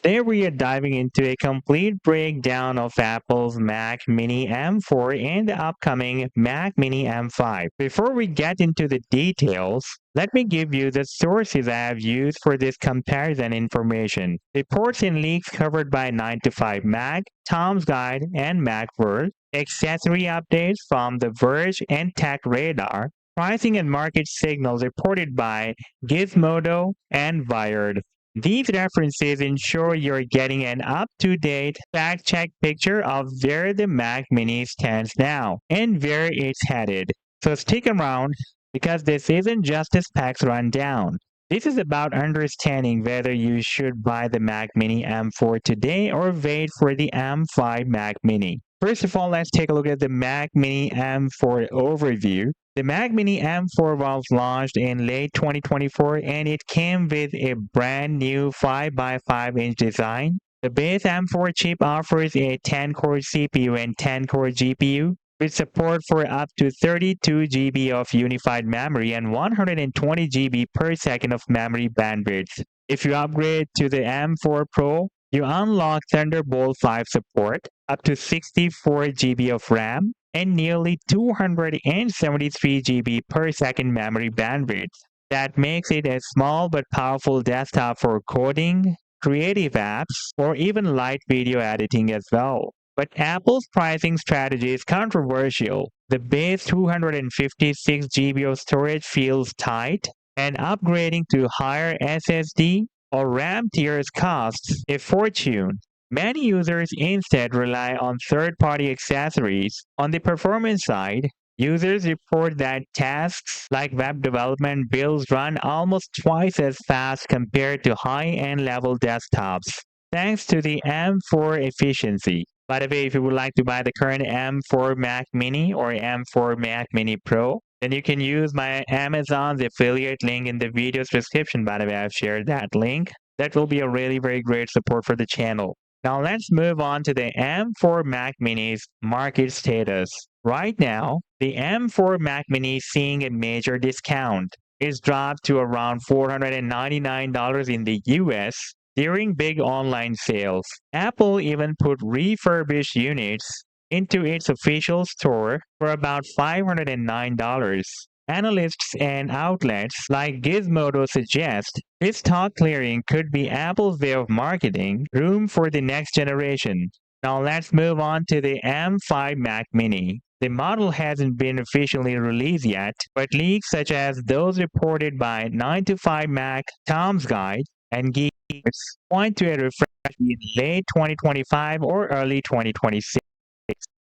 Today we are diving into a complete breakdown of Apple's Mac Mini M4 and the upcoming Mac Mini M5. Before we get into the details, let me give you the sources I have used for this comparison information. Reports and leaks covered by 9 to 5 Mac, Tom's Guide, and Macworld, accessory updates from The Verge and TechRadar, pricing and market signals reported by Gizmodo and Wired. These references ensure you're getting an up-to-date, fact-checked picture of where the Mac Mini stands now and where it's headed. So stick around because this isn't just a specs rundown. This is about understanding whether you should buy the Mac Mini M4 today or wait for the M5 Mac Mini. First of all, let's take a look at the Mac Mini M4 overview. The Mac Mini M4 was launched in late 2024 and it came with a brand new 5x5-inch design. The base M4 chip offers a 10-core CPU and 10-core GPU with support for up to 32 GB of unified memory and 120 GB per second of memory bandwidth. If you upgrade to the M4 Pro, you unlock Thunderbolt 5 support, up to 64 GB of RAM, and nearly 273 GB per second memory bandwidth. That makes it a small but powerful desktop for coding, creative apps, or even light video editing as well. But Apple's pricing strategy is controversial. The base 256 GB of storage feels tight, and upgrading to higher SSD or RAM tiers costs a fortune. Many users instead rely on third-party accessories. On the performance side, users report that tasks like web development builds run almost twice as fast compared to high-end level desktops, thanks to the M4 efficiency. By the way, if you would like to buy the current M4 Mac Mini or M4 Mac Mini Pro, then you can use my Amazon's affiliate link in the video's description. By the way, I've shared that link. That will be a really very great support for the channel. Now let's move on to the M4 Mac Mini's market status. Right now, the M4 Mac Mini is seeing a major discount. It's dropped to around $499 in the US during big online sales. Apple even put refurbished units into its official store for about $509. Analysts and outlets like Gizmodo suggest this stock clearing could be Apple's way of marketing room for the next generation. Now let's move on to the M5 Mac Mini. The model hasn't been officially released yet, but leaks such as those reported by 9 to 5 Mac, Tom's Guide, and Geeky point to a refresh in late 2025 or early 2026.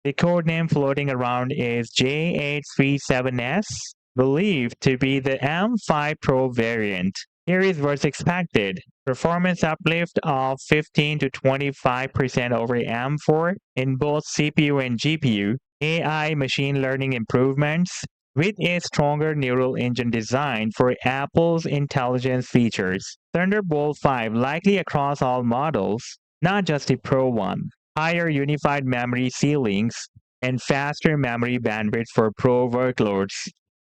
The codename floating around is J837S, believed to be the M5 Pro variant. Here is what's expected. Performance uplift of 15 to 25% over M4 in both CPU and GPU, AI machine learning improvements, with a stronger neural engine design for Apple's intelligence features. Thunderbolt 5 likely across all models, not just the Pro one. Higher unified memory ceilings, and faster memory bandwidth for Pro workloads.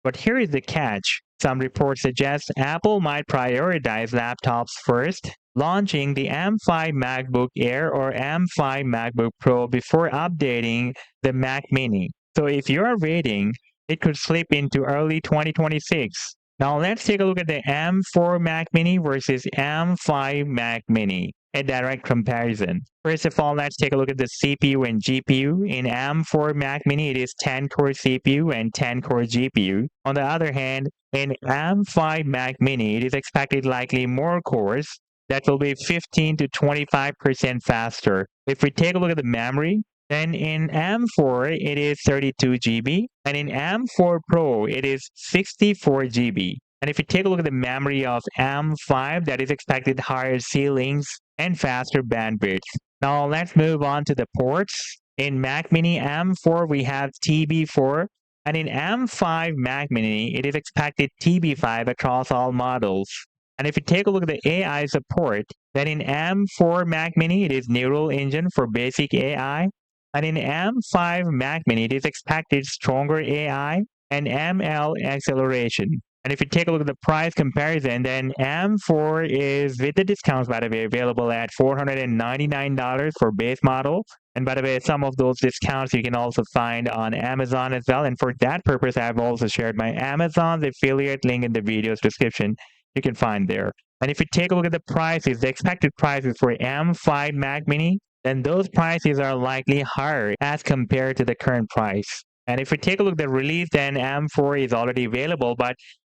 But here is the catch. Some reports suggest Apple might prioritize laptops first, launching the M5 MacBook Air or M5 MacBook Pro before updating the Mac Mini. So if you are waiting, it could slip into early 2026. Now let's take a look at the M4 Mac Mini versus M5 Mac Mini. A direct comparison. First of all, let's take a look at the CPU and GPU. In M4 Mac Mini, it is 10-core CPU and 10-core GPU. On the other hand, in M5 Mac Mini, it is expected likely more cores that will be 15 to 25% faster. If we take a look at the memory, then in M4, it is 32 GB, and in M4 Pro, it is 64 GB. And if you take a look at the memory of M5, that is expected higher ceilings and faster bandwidth. Now let's move on to the ports. In Mac Mini M4, we have TB4, and in M5 Mac Mini, it is expected TB5 across all models. And if you take a look at the AI support, then in M4 Mac Mini, it is Neural Engine for basic AI, and in M5 Mac Mini, it is expected stronger AI and ML acceleration. And if you take a look at the price comparison, then M4 is, with the discounts, by the way, available at $499 for base model. And by the way, some of those discounts you can also find on Amazon as well. And for that purpose, I've also shared my Amazon affiliate link in the video's description. You can find there. And if you take a look at the prices, the expected prices for M5 Mac Mini, then those prices are likely higher as compared to the current price. And if we take a look at the release, then M4 is already available, but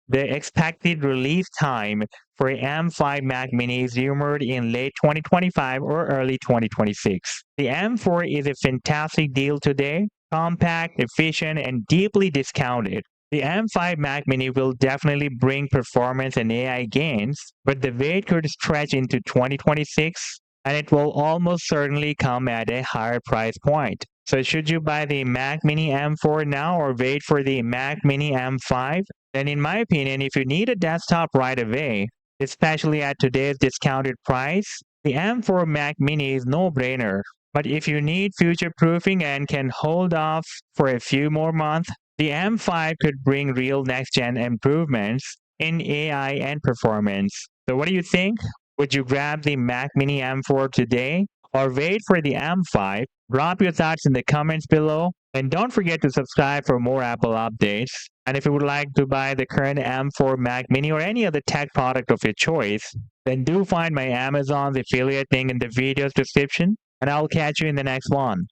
the expected release time for M5 Mac Mini is rumored in late 2025 or early 2026. The M4 is a fantastic deal today, compact, efficient, and deeply discounted. The M5 Mac Mini will definitely bring performance and AI gains, but the wait could stretch into 2026, and it will almost certainly come at a higher price point. So should you buy the Mac Mini M4 now or wait for the Mac Mini M5? Then in my opinion, if you need a desktop right away, especially at today's discounted price, the M4 Mac Mini is no-brainer. But if you need future proofing and can hold off for a few more months, the M5 could bring real next-gen improvements in AI and performance. So what do you think? Would you grab the Mac Mini M4 today or wait for the M5? Drop your thoughts in the comments below. And don't forget to subscribe for more Apple updates. And if you would like to buy the current M4 Mac Mini or any other tech product of your choice, then do find my Amazon affiliate link in the video's description. And I'll catch you in the next one.